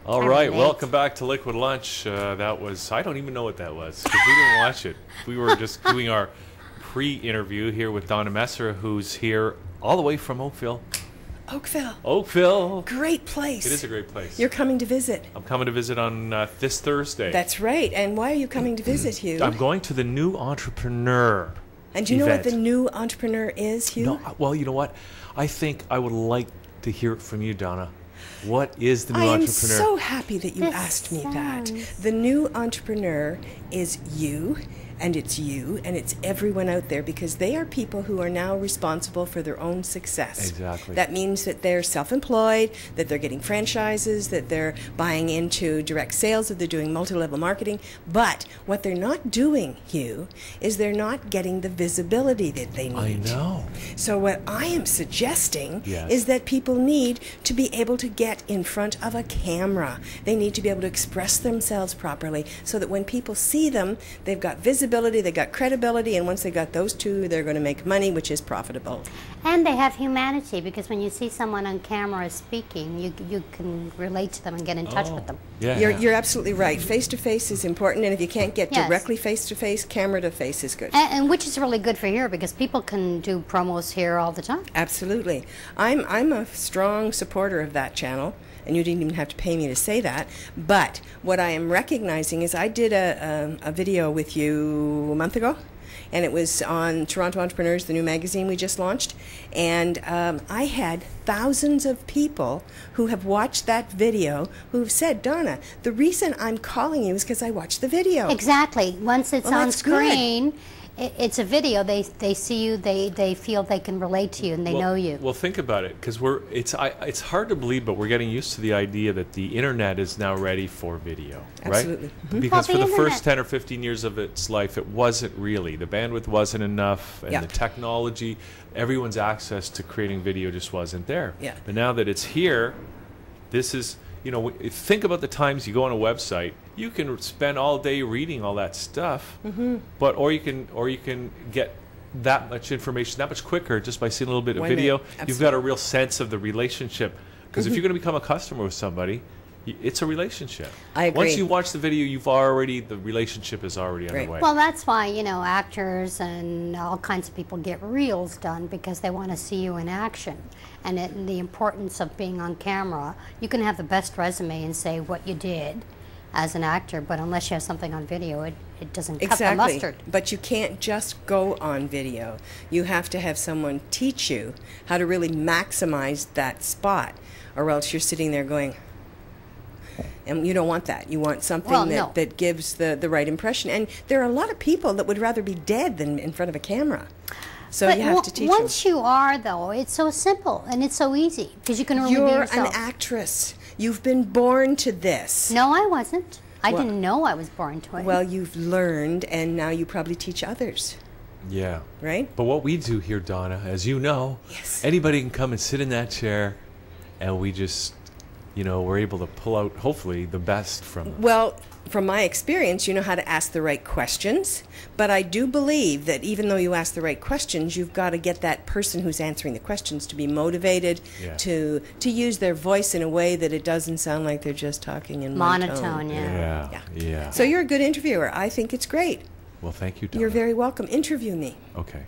All right, welcome back to Liquid Lunch. That was, I don't even know what that was because we didn't watch it. We were just doing our pre-interview here with Donna Messer, who's here all the way from Oakville. Oakville. Great place. It is a great place. You're coming to visit. I'm coming to visit on this Thursday. That's right. And why are you coming to visit, Hugh? I'm going to the New Entrepreneur And do you know what the New Entrepreneur is, Hugh? No, well, you know what? I think I would like to hear it from you, Donna. What is the New Entrepreneur? I am so happy that you asked me that. The New Entrepreneur is you, and it's everyone out there, because they are people who are now responsible for their own success. Exactly. That means that they're self-employed, that they're getting franchises, that they're buying into direct sales, that they're doing multi-level marketing. But what they're not doing, Hugh, is they're not getting the visibility that they need. I know. So what I am suggesting Yes. is that people need to be able to get in front of a camera. They need to be able to express themselves properly so that when people see them, they've got visibility, they've got credibility, and once they got those two, they're going to make money, which is profitable. And they have humanity, because when you see someone on camera speaking, you can relate to them and get in touch with them. Yeah. You're absolutely right. Face-to-face is important, and if you can't get Yes. directly face-to-face, camera-to-face is good. And which is really good for here, because people can do promos here all the time. Absolutely. I'm a strong supporter of that channel, and you didn't even have to pay me to say that. But what I am recognizing is I did a video with you a month ago, and it was on Toronto Entrepreneurs, the new magazine we just launched. And I had thousands of people who have watched that video who have said, Donna, the reason I'm calling you is because I watched the video. Exactly. Once it's Well, on that's good. screen, it's a video. They see you. They feel they can relate to you, and they know you. Well, think about it, because it's hard to believe, but we're getting used to the idea that the internet is now ready for video, Absolutely. right? Because Well, for the the first internet- 10 or 15 years of its life, it wasn't really. The bandwidth wasn't enough, and Yeah. the technology, everyone's access to creating video just wasn't there. Yeah. But now that it's here, this is, you know, think about the times you go on a website. You can spend all day reading all that stuff, but or you can get that much information that much quicker just by seeing a little bit of Why video. not? You've got a real sense of the relationship, because if you're going to become a customer with somebody, it's a relationship. I agree. Once you watch the video, the relationship is already Right. underway. Well, that's why, actors and all kinds of people get reels done, because they want to see you in action. And the importance of being on camera, you can have the best resume and say what you did as an actor, but unless you have something on video, it doesn't cut the Exactly. mustard. But you can't just go on video. You have to have someone teach you how to really maximize that spot, or else you're sitting there going, and you don't want that. You want something Well, no. that gives the right impression. And there are a lot of people that would rather be dead than in front of a camera. So But you have to teach once you are, though, it's so simple and it's so easy, because you can them. really be You're an yourself. actress. You've been born to this. No, I wasn't. I Well- didn't know I was born to it. Well, you've learned, and now you probably teach others, yeah. right? But what we do here, Donna, as you know, Yes. anybody can come and sit in that chair, and we just, we're able to pull out, hopefully, the best from them. Well, from my experience, you know how to ask the right questions, but I do believe that even though you ask the right questions, you've got to get that person who's answering the questions to be motivated, Yeah. to use their voice in a way that it doesn't sound like they're just talking in one monotone, tone. yeah. Yeah. So you're a good interviewer. I think it's great. Well, thank you, Donna. You're very welcome. Interview me. Okay.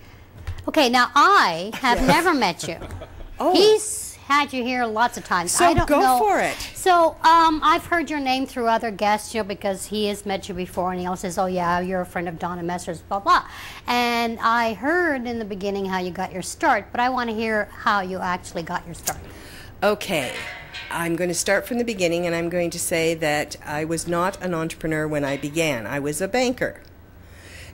Okay, now I have never met you. Oh. He's had you here lots of times. So I don't go know. for it. So I've heard your name through other guests, because he has met you before, and he always says, "Oh yeah, you're a friend of Donna Messer's, blah blah." And I heard in the beginning how you got your start, but I want to hear how you actually got your start. Okay. I'm going to start from the beginning, and I'm going to say that I was not an entrepreneur when I began. I was a banker.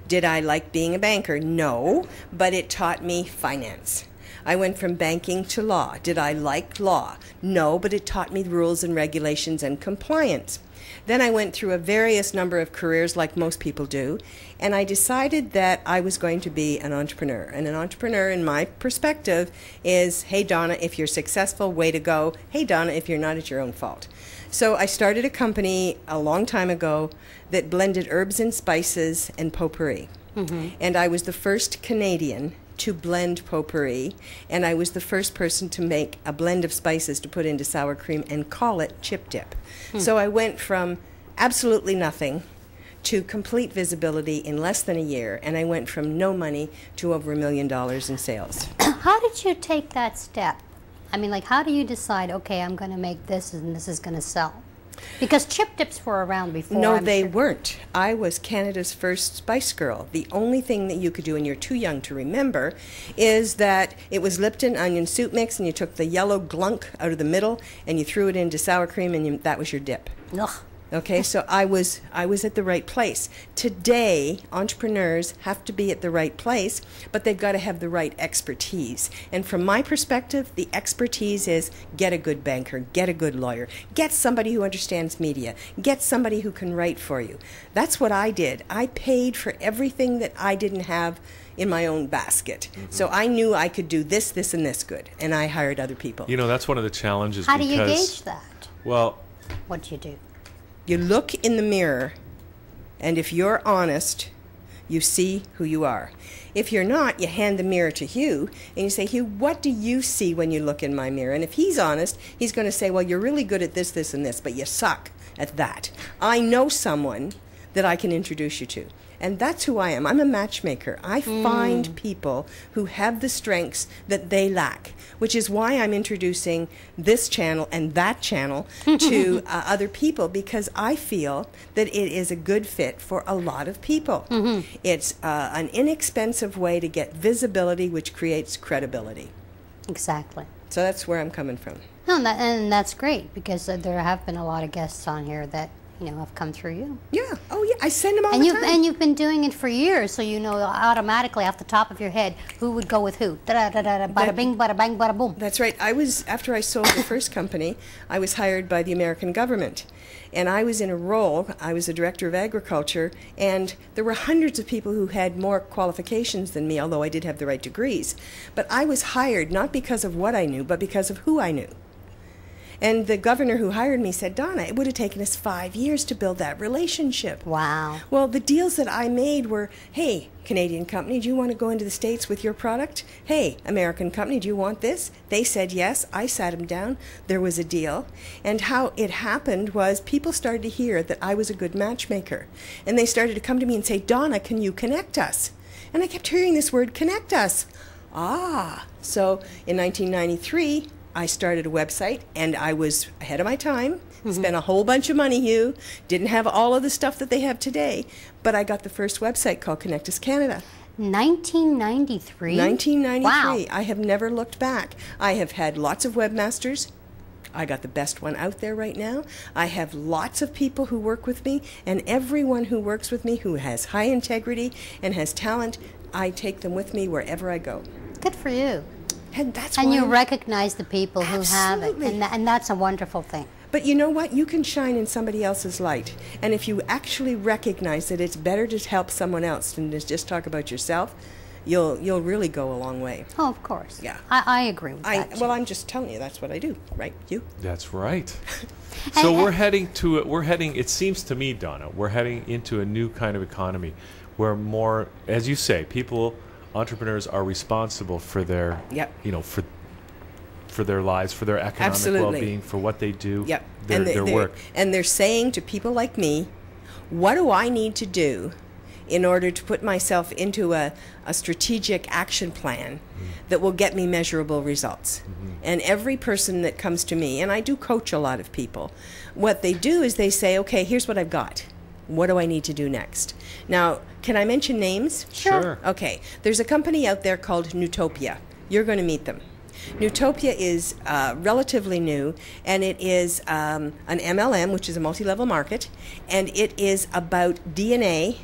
Did I like being a banker? No, but it taught me finance. I went from banking to law. Did I like law? No, but it taught me the rules and regulations and compliance. Then I went through a various number of careers like most people do, and I decided that I was going to be an entrepreneur. And an entrepreneur, in my perspective, is, hey Donna, if you're successful, way to go. Hey Donna, if you're not, it's your own fault. So I started a company a long time ago that blended herbs and spices and potpourri. And I was the first Canadian to blend potpourri, and I was the first person to make a blend of spices to put into sour cream and call it chip dip. So I went from absolutely nothing to complete visibility in less than a year, and I went from no money to over $1 million in sales. How did you take that step? I mean, like, how do you decide, okay, I'm going to make this and this is going to sell? Because chip dips were around before. No, I'm they sure. weren't. I was Canada's first Spice Girl. The only thing that you could do, and you're too young to remember, is that it was Lipton onion soup mix, and you took the yellow glunk out of the middle, and you threw it into sour cream, and that was your dip. Ugh. Okay, so I was at the right place. Today, entrepreneurs have to be at the right place, but they've got to have the right expertise. And from my perspective, the expertise is get a good banker, get a good lawyer, get somebody who understands media, get somebody who can write for you. That's what I did. I paid for everything that I didn't have in my own basket. So I knew I could do this, this, and this good, and I hired other people. You know, that's one of the challenges. How do you because, gauge that? Well, What do you do? You look in the mirror, and if you're honest, you see who you are. If you're not, you hand the mirror to Hugh, and you say, Hugh, what do you see when you look in my mirror? And if he's honest, he's going to say, well, you're really good at this, this, and this, but you suck at that. I know someone that I can introduce you to. And that's who I am. I'm a matchmaker. I find people who have the strengths that they lack, which is why I'm introducing this channel and that channel to other people, because I feel that it is a good fit for a lot of people. It's an inexpensive way to get visibility, which creates credibility. Exactly. So that's where I'm coming from. No, and that's great, because there have been a lot of guests on here that, you know, have come through you. Yeah. Oh, yeah. I send them all And the you've time. and you've been doing it for years, so you know automatically off the top of your head who would go with who. Da da da da. Bada bing, bada bang, bada boom. That's right. After I sold the first company, I was hired by the American government. And I was in a role, I was a director of agriculture, and there were hundreds of people who had more qualifications than me, although I did have the right degrees. But I was hired not because of what I knew, but because of who I knew. And the governor who hired me said, Donna, it would have taken us 5 years to build that relationship. Wow. Well, the deals that I made were, hey, Canadian company, do you want to go into the States with your product? Hey, American company, do you want this? They said yes. I sat them down. There was a deal. And how it happened was people started to hear that I was a good matchmaker. And they started to come to me and say, Donna, can you connect us? And I kept hearing this word, connect us. So in 1993, I started a website, and I was ahead of my time, spent a whole bunch of money, Hugh, didn't have all of the stuff that they have today, but I got the first website called Connect Us Canada. 1993? 1993. Wow. I have never looked back. I have had lots of webmasters. I got the best one out there right now. I have lots of people who work with me, and everyone who works with me who has high integrity and has talent, I take them with me wherever I go. Good for you. And that's And why you recognize the people who have it, Absolutely. and that's a wonderful thing. But you know what? You can shine in somebody else's light. And if you actually recognize that it's better to help someone else than to just talk about yourself, you'll really go a long way. Oh, of course. Yeah. I agree with that. Well, too. I'm just telling you, that's what I do, right? You? that's right. So we're heading to it. We're heading. It seems to me, Donna, we're heading into a new kind of economy, where more, as you say, entrepreneurs are responsible for their, Yep. you know, for their lives, for their economic Absolutely. well-being, for what they do, Yep. their work. And they're saying to people like me, what do I need to do in order to put myself into a strategic action plan that will get me measurable results? And every person that comes to me, and I do coach a lot of people, what they do is they say, okay, here's what I've got. What do I need to do next? Now, can I mention names? Sure. Okay. There's a company out there called Newtopia. You're going to meet them. Newtopia is relatively new, and it is an MLM, which is a multi-level market, and it is about DNA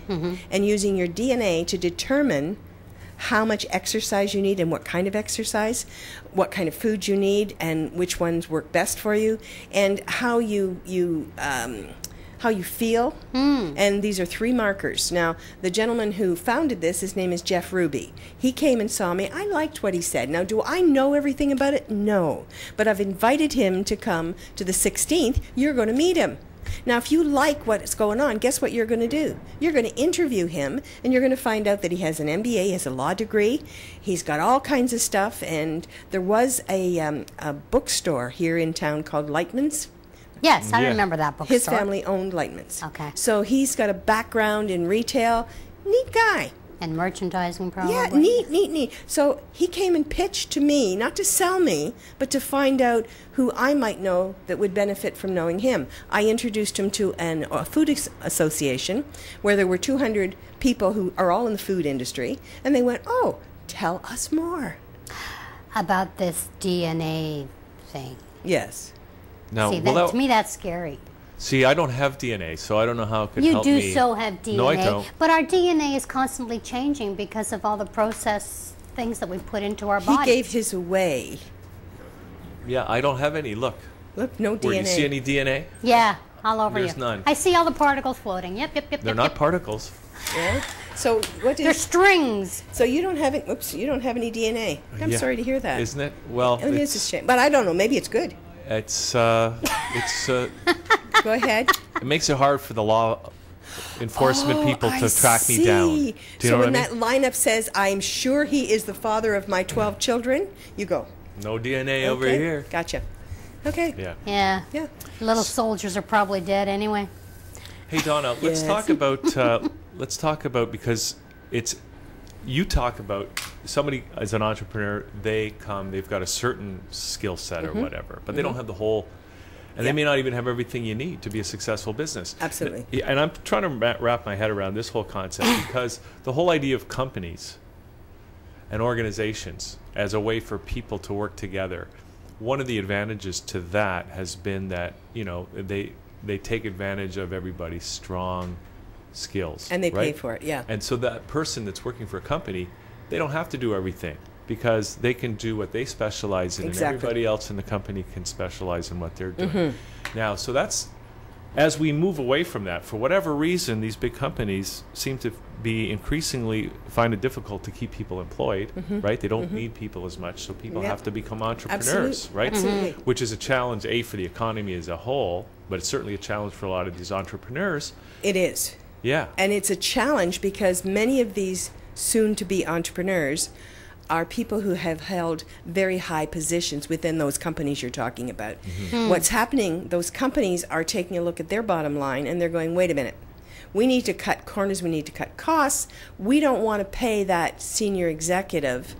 and using your DNA to determine how much exercise you need and what kind of exercise, what kind of food you need, and which ones work best for you, and how you feel. And these are 3 markers. Now, the gentleman who founded this, his name is Jeff Ruby. He came and saw me. I liked what he said. Now, do I know everything about it? No. But I've invited him to come to the 16th. You're going to meet him. Now, if you like what's going on, guess what you're going to do? You're going to interview him, and you're going to find out that he has an MBA, he has a law degree, he's got all kinds of stuff, and there was a bookstore here in town called Lightman's. Yes, I Yeah. remember that bookstore. His family owned Lightman's. Okay. So he's got a background in retail. Neat guy. And merchandising, probably. Yeah, neat. So he came and pitched to me, not to sell me, but to find out who I might know that would benefit from knowing him. I introduced him to a food association where there were 200 people who are all in the food industry, and they went, "Oh, tell us more." About this DNA thing. Yes. Now, See, well, to me, that's scary. see, I don't have DNA, so I don't know how it could You help do me. so have DNA. No, I don't. But our DNA is constantly changing because of all the processed things that we put into our He bodies. gave his away. Yeah, I don't have any. Look, Look, no where DNA. you see any DNA? Yeah, all over There's you. none. I see all the particles floating. Yep. They're not particles. Yeah. So what They're is? strings. So you don't have it. Oops, you don't have any DNA. I'm Yeah. sorry to hear that. Isn't it? Well, It is a shame, but I don't know. Maybe it's good. it's Go ahead. it makes it hard for the law enforcement people I to track me down. Do you so know what I when mean? that lineup says, "I'm sure he is the father of my 12 children," you go. No DNA over Okay, here. Gotcha. Okay. Yeah. Yeah. Yeah. Little soldiers are probably dead anyway. Hey Donna, let's Yes. talk about because it's you talk about somebody as an entrepreneur, they've got a certain skill set or whatever, but they don't have the whole, and they Yeah. may not even have everything you need to be a successful business. Absolutely. Yeah, and I'm trying to wrap my head around this whole concept because the whole idea of companies and organizations as a way for people to work together, one of the advantages to that has been that, you know, they take advantage of everybody's strong skills. And they pay right? for it. Yeah. And so that person that's working for a company, they don't have to do everything because they can do what they specialize in, Exactly. and everybody else in the company can specialize in what they're doing. Now, so that's, as we move away from that, for whatever reason, these big companies seem to be increasingly find it difficult to keep people employed, right? They don't need people as much, so people Yep. have to become entrepreneurs, right? Absolutely. Which is a challenge, for the economy as a whole, but it's certainly a challenge for a lot of these entrepreneurs. It is. Yeah. And it's a challenge because many of these soon-to-be entrepreneurs are people who have held very high positions within those companies you're talking about. What's happening, those companies are taking a look at their bottom line and they're going, wait a minute, we need to cut corners, we need to cut costs. We don't want to pay that senior executive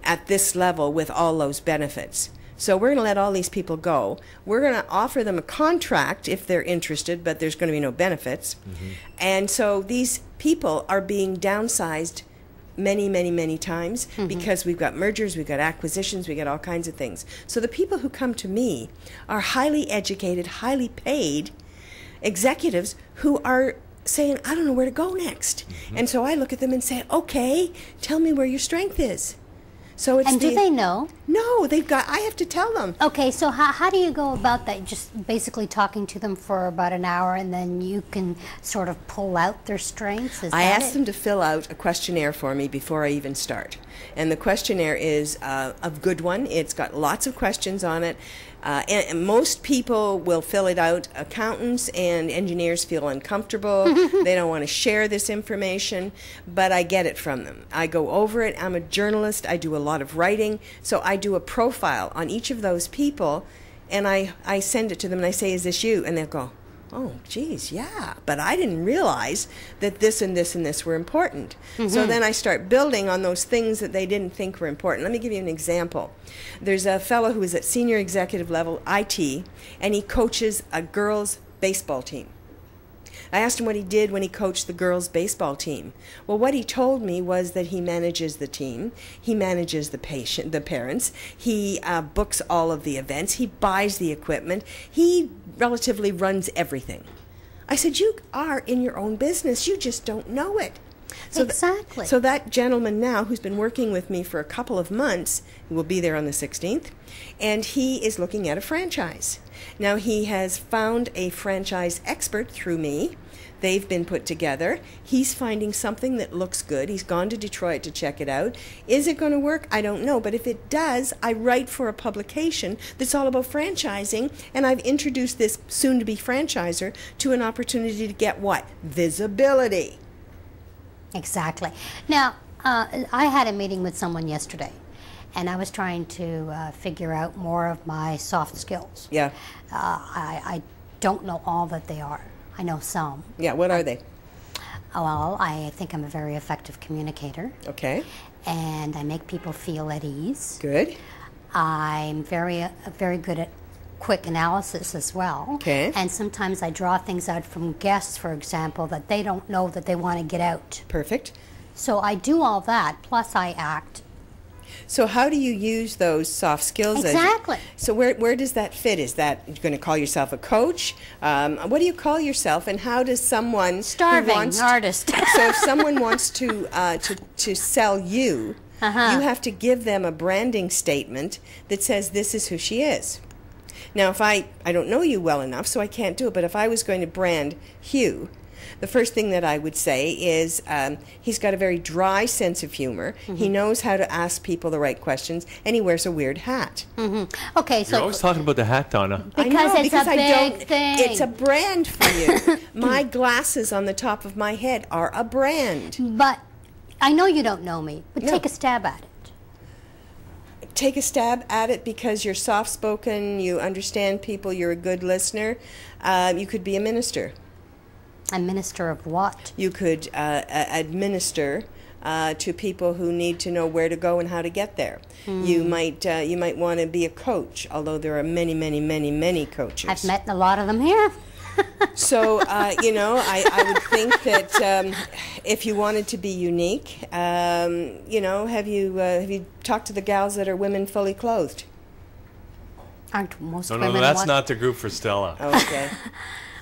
at this level with all those benefits. So we're going to let all these people go. We're going to offer them a contract if they're interested, but there's going to be no benefits. And so these people are being downsized many times because we've got mergers, we've got acquisitions, we've got all kinds of things. So the people who come to me are highly educated, highly paid executives who are saying, I don't know where to go next. And so I look at them and say, okay, tell me where your strength is. So it's And do they know? No, they've got, I have to tell them. Okay, so how do you go about that? Just basically talking to them for about an hour and then you can sort of pull out their strengths? Is I that asked it? them to fill out a questionnaire for me before I even start. And the questionnaire is a good one. It's got lots of questions on it. And most people will fill it out. Accountants and engineers feel uncomfortable. They don't want to share this information, but I get it from them. I go over it. I'm a journalist. I do a lot of writing. So I do a profile on each of those people, and I send it to them, and I say, is this you? And they'll go, oh, geez, yeah, but I didn't realize that this and this and this were important. So then I start building on those things that they didn't think were important. Let me give you an example. There's a fellow who is at senior executive level, IT, and he coaches a girls' baseball team. I asked him what he did when he coached the girls' baseball team. Well, what he told me was that he manages the team, he manages the parents, he books all of the events, he buys the equipment, he relatively runs everything. I said, you are in your own business, you just don't know it. Exactly. So that gentleman now, who's been working with me for a couple of months, will be there on the 16th, and he is looking at a franchise. Now, he has found a franchise expert through me. They've been put together. He's finding something that looks good. He's gone to Detroit to check it out. Is it going to work? I don't know. But if it does, I write for a publication that's all about franchising, and I've introduced this soon-to-be franchiser to an opportunity to get what? Visibility. Exactly. Now, I had a meeting with someone yesterday, and I was trying to figure out more of my soft skills. Yeah. I don't know all that they are. I know some. Yeah, what are they? Well, I think I'm a very effective communicator, Okay, and I make people feel at ease. good. I'm very good at quick analysis as well. Okay. And sometimes I draw things out from guests, for example, that they don't know that they want to get out. Perfect. So I do all that, plus I act. So how do you use those soft skills? Exactly. So where does that fit? Is that you're going to call yourself a coach? What do you call yourself? And how does someone Starving artist. So if someone wants to sell you, you have to give them a branding statement that says this is who she is. Now, if I don't know you well enough, so I can't do it. But if I was going to brand Hugh, the first thing that I would say is he's got a very dry sense of humor. He knows how to ask people the right questions, and he wears a weird hat. Okay, so You're always talking about the hat, Donna. because I know, it's a I don't- big thing. It's a brand for you. My glasses on the top of my head are a brand. But I know you don't know me, but No. take a stab at it. Take a stab at it because you're soft-spoken, you understand people, you're a good listener. You could be a minister. A minister of what? You could administer to people who need to know where to go and how to get there. You might want to be a coach, although there are many, many, many, many coaches. I've met a lot of them here. So, I would think that if you wanted to be unique, have you talked to the gals that are women fully clothed? Aren't most No, women that's what- not the group for Stella. Okay.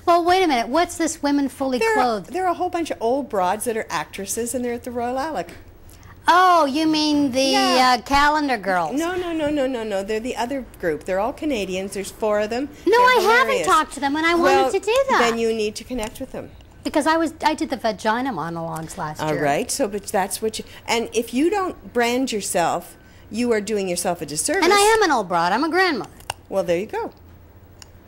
Well, wait a minute. What's this women fully clothed? There are a whole bunch of old broads that are actresses, and they're at the Royal Alec. Oh, you mean the Yeah. calendar girls? No. They're the other group. They're all Canadians. There's 4 of them. No, They're I haven't hilarious. talked to them, and I Well, wanted to do that. Then you need to connect with them. Because I did the vagina monologues last All year. right. So, but that's what you. And if you don't brand yourself, you are doing yourself a disservice. And I am an old broad. I'm a grandmother. Well, there you go.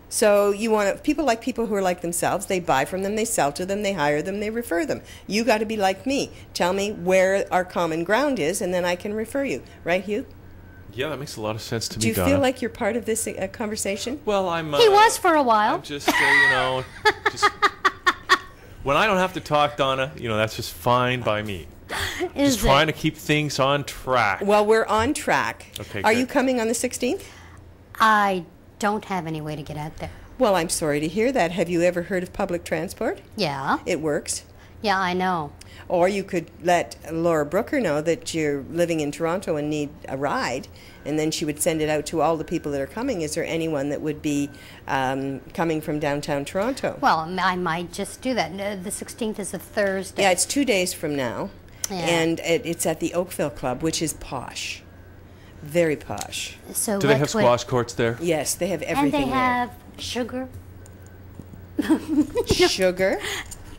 So you want people like people who are like themselves. They buy from them, they sell to them, they hire them, they refer them. You got to be like me. Tell me where our common ground is, and then I can refer you. Right, Hugh? Yeah, that makes a lot of sense to Do me, you Donna. feel like you're part of this conversation? Well, I'm. He was for a while. I'm just, just when I don't have to talk, Donna, that's just fine by me. Is Just trying to keep things on track. Well, we're on track. Okay, Are good. you coming on the 16th? I don't have any way to get out there. Well, I'm sorry to hear that. Have you ever heard of public transport? Yeah. It works. Yeah, I know. Or you could let Laura Brooker know that you're living in Toronto and need a ride, and then she would send it out to all the people that are coming. Is there anyone that would be coming from downtown Toronto? Well, I might just do that. The 16th is a Thursday. Yeah, it's 2 days from now, Yeah. and it's at the Oakville Club, which is posh. Very posh. So Do they what have would- squash courts there? Yes, they have And everything they have sugar, there. Sugar.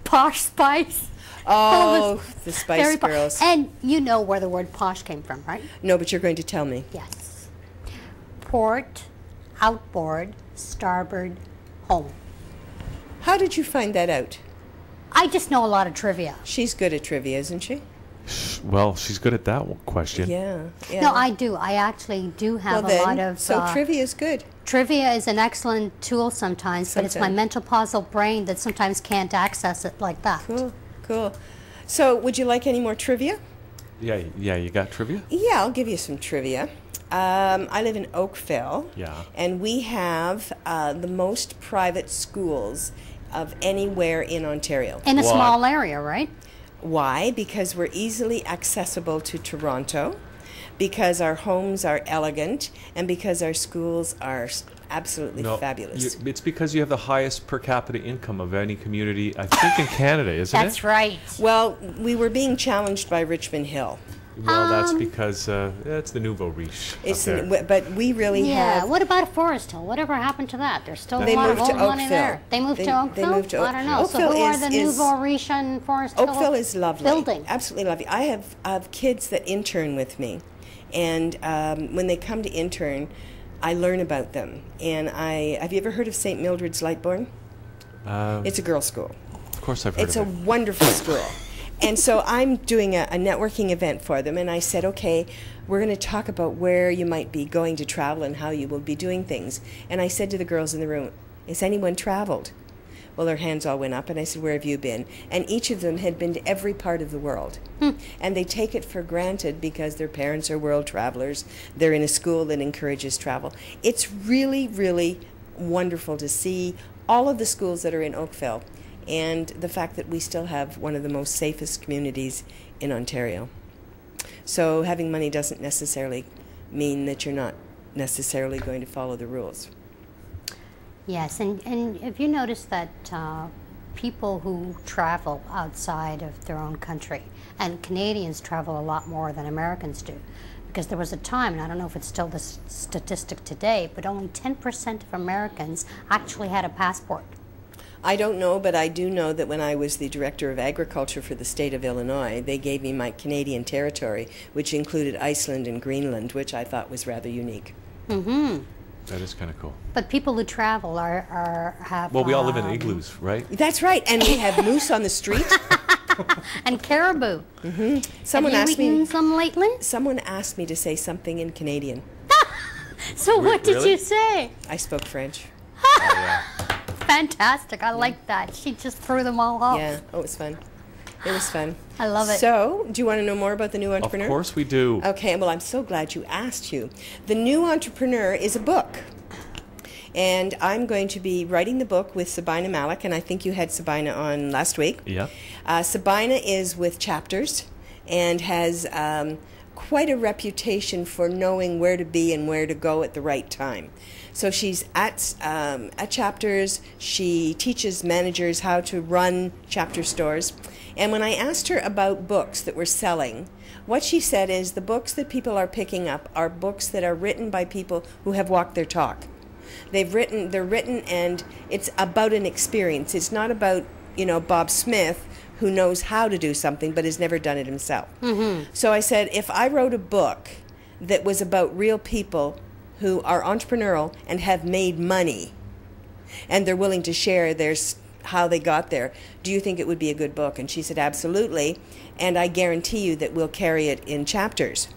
posh spice. Oh, the Spice Very Girls. And you know where the word posh came from, right? No, but you're going to tell me. Yes. Port, outboard, starboard, home. How did you find that out? I just know a lot of trivia. She's good at trivia, isn't she? Well, she's good at that question. Yeah. No, I do. I actually do have well, a lot of. so trivia is good. Trivia is an excellent tool sometimes, but it's my Sometimes. mental puzzle brain that sometimes can't access it like that. Cool. So, would you like any more trivia? Yeah, you got trivia? Yeah, I'll give you some trivia. I live in Oakville. Yeah. And we have the most private schools of anywhere in Ontario. In a What? small area, right? Why? Because we're easily accessible to Toronto. because our homes are elegant and because our schools are absolutely fabulous. It's because you have the highest per capita income of any community, I think, in Canada, isn't That's it? right. Well, we were being challenged by Richmond Hill. Well, that's because that's the nouveau riche. But we really Yeah. have. What about Forest Hill? Whatever happened to that? There's still They a lot of moved old to money Oakville. there. They moved to Oakville? They moved to I don't know. Oakville. So who are Oakville the is- nouveau riche and Forest Hill? Oakville is lovely. Building. Absolutely lovely. I have kids that intern with me, and when they come to intern, I learn about them. And have you ever heard of St. Mildred's Lightbourne? It's a girls' school. Of course, I've heard It's of a it. wonderful school. And so I'm doing a networking event for them, and I said, okay, we're going to talk about where you might be going to travel and how you will be doing things. And I said to the girls in the room, has anyone traveled? Well, their hands all went up, and I said, where have you been? And each of them had been to every part of the world. And they take it for granted because their parents are world travelers. They're in a school that encourages travel. It's really, really wonderful to see all of the schools that are in Oakville, and the fact that we still have one of the most safest communities in Ontario. So having money doesn't necessarily mean that you're not necessarily going to follow the rules. Yes, and if you notice that people who travel outside of their own country, and Canadians travel a lot more than Americans do, because there was a time, and I don't know if it's still the statistic today, but only 10% of Americans actually had a passport. I don't know, but I do know that when I was the Director of Agriculture for the state of Illinois, they gave me my Canadian territory, which included Iceland and Greenland, which I thought was rather unique. Mm-hmm. That is kind of cool. But people who travel have... Well, we all live in igloos, right? That's right, and we have moose on the street. And caribou. Mm-hmm. Someone have you asked eaten me. some lately? Someone asked me to say something in Canadian. So what did Really? you say? I spoke French. Oh, yeah. Fantastic. I like that. She just threw them all off. Yeah. Oh, it was fun. It was fun. I love it. So, do you want to know more about the New Of Entrepreneur? course we do. Okay, well, I'm so glad you asked you. The New Entrepreneur is a book. And I'm going to be writing the book with Sabina Malik, and I think you had Sabina on last week. Yeah. Sabina is with Chapters and has quite a reputation for knowing where to be and where to go at the right time. So she's at Chapters. She teaches managers how to run Chapter stores. And when I asked her about books that were selling, what she said is the books that people are picking up are books that are written by people who have walked their talk. They're written, and it's about an experience. It's not about, Bob Smith, who knows how to do something but has never done it himself. Mm-hmm. So I said, if I wrote a book that was about real people who are entrepreneurial and have made money, and they're willing to share how they got there, do you think it would be a good book? And she said, absolutely, and I guarantee you that we'll carry it in Chapters.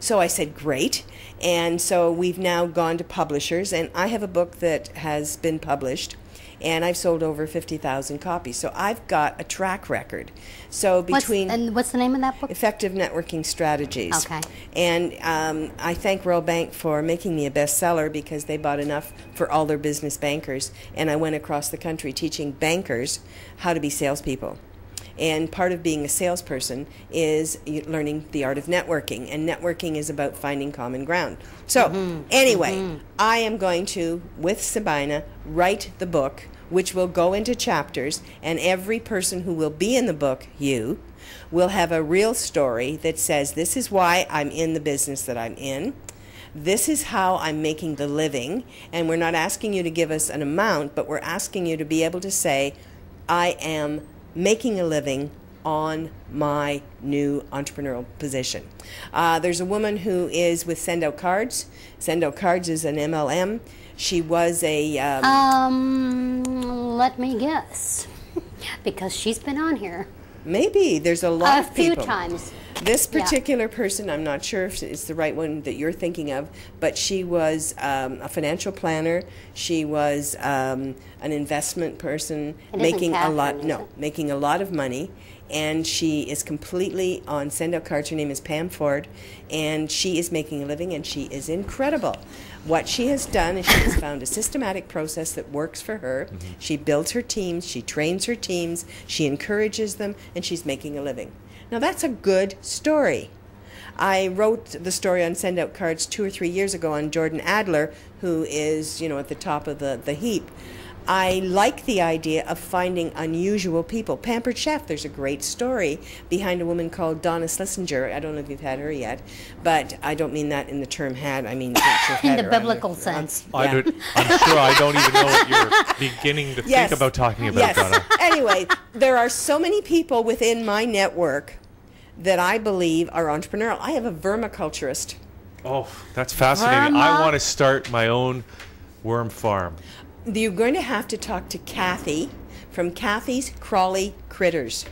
So I said, great. And so we've now gone to publishers, and I have a book that has been published, and I've sold over 50,000 copies. So I've got a track record. So what's the name of that book? Effective Networking Strategies. Okay. And I thank Royal Bank for making me a bestseller because they bought enough for all their business bankers, and I went across the country teaching bankers how to be salespeople. And part of being a salesperson is learning the art of networking. And networking is about finding common ground. So, anyway, I am going to, with Sabina, write the book, which will go into chapters. And every person who will be in the book, you, will have a real story that says, this is why I'm in the business that I'm in. This is how I'm making the living. And we're not asking you to give us an amount, but we're asking you to be able to say, I am making a living on my new entrepreneurial position. There's a woman who is with Send Out Cards. Send Out Cards is an MLM. She was a... let me guess. Because she's been on here. Maybe. There's a lot of people. A few times. This particular person, I'm not sure if it's the right one that you're thinking of, but she was a financial planner. She was an investment person, making a lot of money, and she is completely on Send Out Cards. Her name is Pam Ford, and she is making a living, and she is incredible. What she has done is she has found a systematic process that works for her. Mm-hmm. She builds her teams, she trains her teams, she encourages them, and she's making a living. Now that's a good story, I wrote the story on Send Out Cards 2 or 3 years ago on Jordan Adler, who is, you know, at the top of the heap. I like the idea of finding unusual people. Pampered Chef, there's a great story behind a woman called Donna Schlesinger. I don't know if you've had her yet, but I don't mean that in the term had. I mean In the biblical sense. I'm sure I don't even know what you're beginning to think about talking about, Donna. Anyway, there are so many people within my network that I believe are entrepreneurial. I have a vermiculturist. Oh, that's fascinating. I want to start my own worm farm. You're going to have to talk to Kathy from Kathy's Crawly Critters.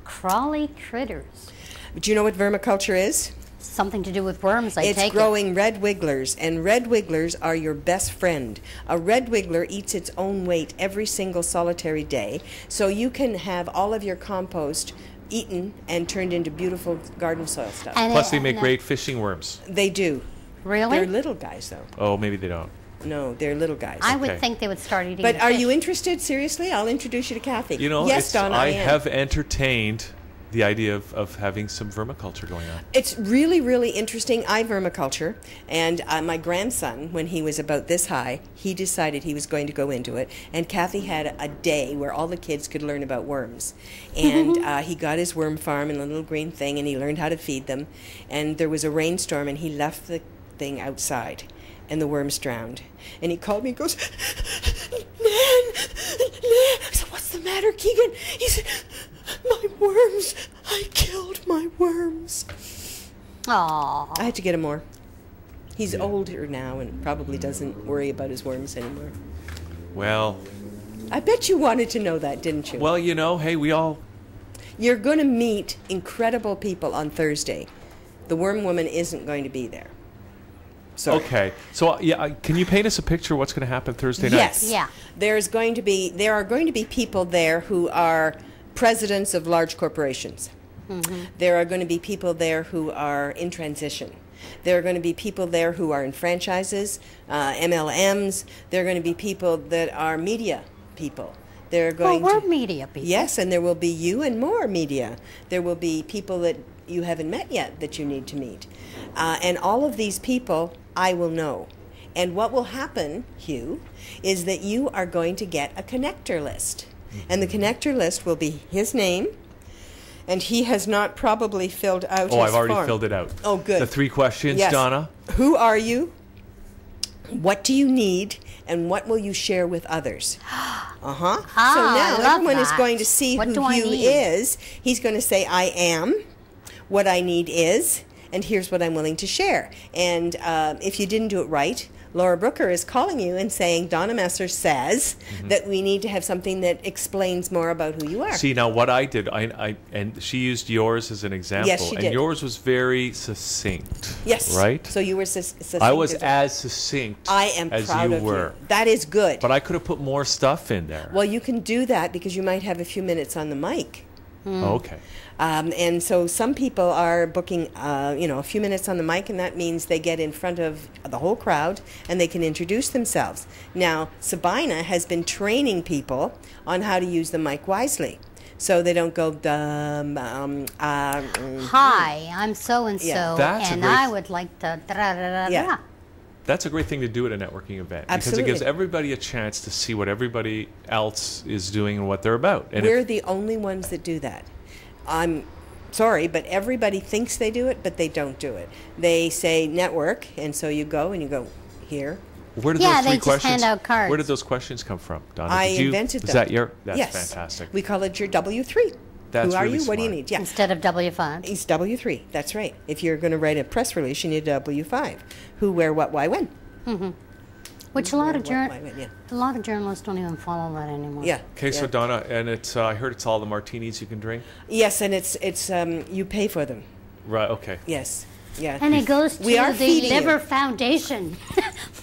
Crawly Critters. Do you know what vermiculture is? Something to do with worms, I take it. It's growing red wigglers, and red wigglers are your best friend. A red wiggler eats its own weight every single solitary day, so you can have all of your compost eaten and turned into beautiful garden soil stuff. Plus, they make great fishing worms. They do. Really? They're little guys, though. Oh, maybe they don't. No, they're little guys. I would think they would start eating But the are fish. you interested? Seriously? I'll introduce you to Kathy. You know, yes, Donna, I am. have entertained the idea of having some vermiculture going on. It's really, really interesting. I vermiculture, and my grandson, when he was about this high, he decided he was going to go into it. And Kathy had a day where all the kids could learn about worms. And he got his worm farm and a little green thing, and he learned how to feed them. And there was a rainstorm, and he left the thing outside. And the worms drowned. And he called me and goes, Nan! I said, what's the matter, Keegan? He said, my worms. I killed my worms. Aww. I had to get him more. He's older now and probably doesn't worry about his worms anymore. Well, I bet you wanted to know that, didn't you? well, you know, hey, we all... You're going to meet incredible people on Thursday. The worm woman isn't going to be there. Sorry. Okay. So, can you paint us a picture of what's going to happen Thursday night? Yes. Yeah. There are going to be people there who are presidents of large corporations. Mm-hmm. There are going to be people there who are in transition. There are going to be people there who are in franchises, MLMs. There are going to be people that are media people. They're going Well, we're media people. Yes, and there will be you and more media. There will be people that you haven't met yet that you need to meet. And all of these people I will know. And what will happen, Hugh, is that you are going to get a connector list. And the connector list will be his name, and he has not probably filled out his Oh, I've already form. filled it out. Oh, good. The 3 questions, Yes. Donna? Who are you? What do you need? And what will you share with others? Uh-huh. So I now love everyone is that. going to see What who do I Hugh need? is. He's going to say, I am, what I need is, and here's what I'm willing to share. And if you didn't do it right, Laura Brooker is calling you and saying, Donna Messer says that we need to have something that explains more about who you are. See, now what I did, and she used yours as an example. Yes, she did. And yours was very succinct. Yes. Right? So you were succinct. I was as as succinct I am as proud you of were. you. That is good. But I could have put more stuff in there. Well, you can do that because you might have a few minutes on the mic. Oh, okay. And so some people are booking, a few minutes on the mic, and that means they get in front of the whole crowd and they can introduce themselves. Now, Sabina has been training people on how to use the mic wisely, so they don't go, Hi, I'm so-and-so, Yeah. That's a and great- I would like to... Yeah. That's a great thing to do at a networking event. Because Absolutely. it gives everybody a chance to see what everybody else is doing and what they're about. And We're the only ones that do that. I'm sorry, but everybody thinks they do it, but they don't do it. They say network, and so you go and you go here. where did Yeah, those they 3 just questions, hand out cards. Where did those questions come from, Donna? I Did you, invented them. Is that your... That's Yes. fantastic. We call it your W3. That's Who are really you? What do you smart. need? Yeah. Instead of W5. It's W3. That's right. If you're going to write a press release, you need W5. Who, where, what, why, when. Which a lot of Why, when, yeah. a lot of journalists don't even follow that anymore. Yeah. Okay, so yeah. Donna, and it's I heard it's all the martinis you can drink. Yes, and it's you pay for them. Right. Okay. Yes. Yeah. And it goes to We are the feeding Liver you. Foundation.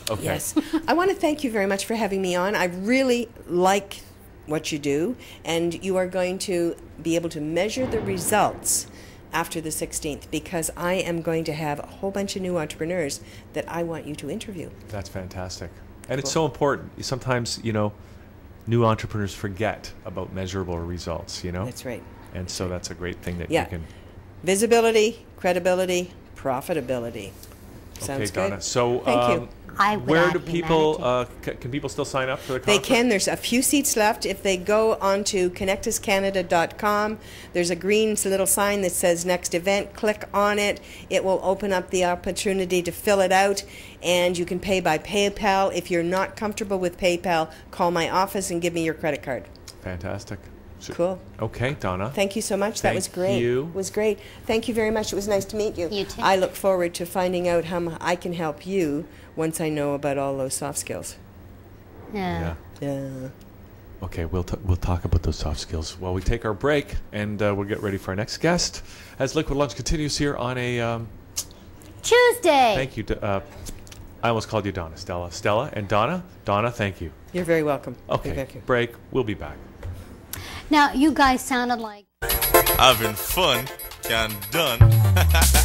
Okay. Yes. I want to thank you very much for having me on. I really like what you do, and you are going to be able to measure the results after the 16th, because I am going to have a whole bunch of new entrepreneurs that I want you to interview. That's fantastic. And it's so important. Sometimes, new entrepreneurs forget about measurable results, That's right. And so that's a great thing that Yeah. you can... Visibility, credibility, profitability. Sounds Okay, good. Donna. So, Thank you. I would where add do people humanity. can people still sign up for the They conference? can. There's a few seats left. If they go onto connectuscanada.com, there's a green little sign that says next event. Click on it. It will open up the opportunity to fill it out, and you can pay by PayPal. If you're not comfortable with PayPal, call my office and give me your credit card. Fantastic. Cool. Okay, Donna. Thank you so much. That was Thank great. you. It was great. Thank you very much. It was nice to meet you. You too. I look forward to finding out how I can help you once I know about all those soft skills. Yeah. Yeah. Okay, we'll talk about those soft skills while we take our break, and we'll get ready for our next guest as Liquid Lunch continues here on a. Tuesday. Thank you. I almost called you Donna. Stella, and Donna. Donna, thank you. You're very welcome. Okay, Thank you. break. We'll be back. Now, you guys sounded like Having fun and done.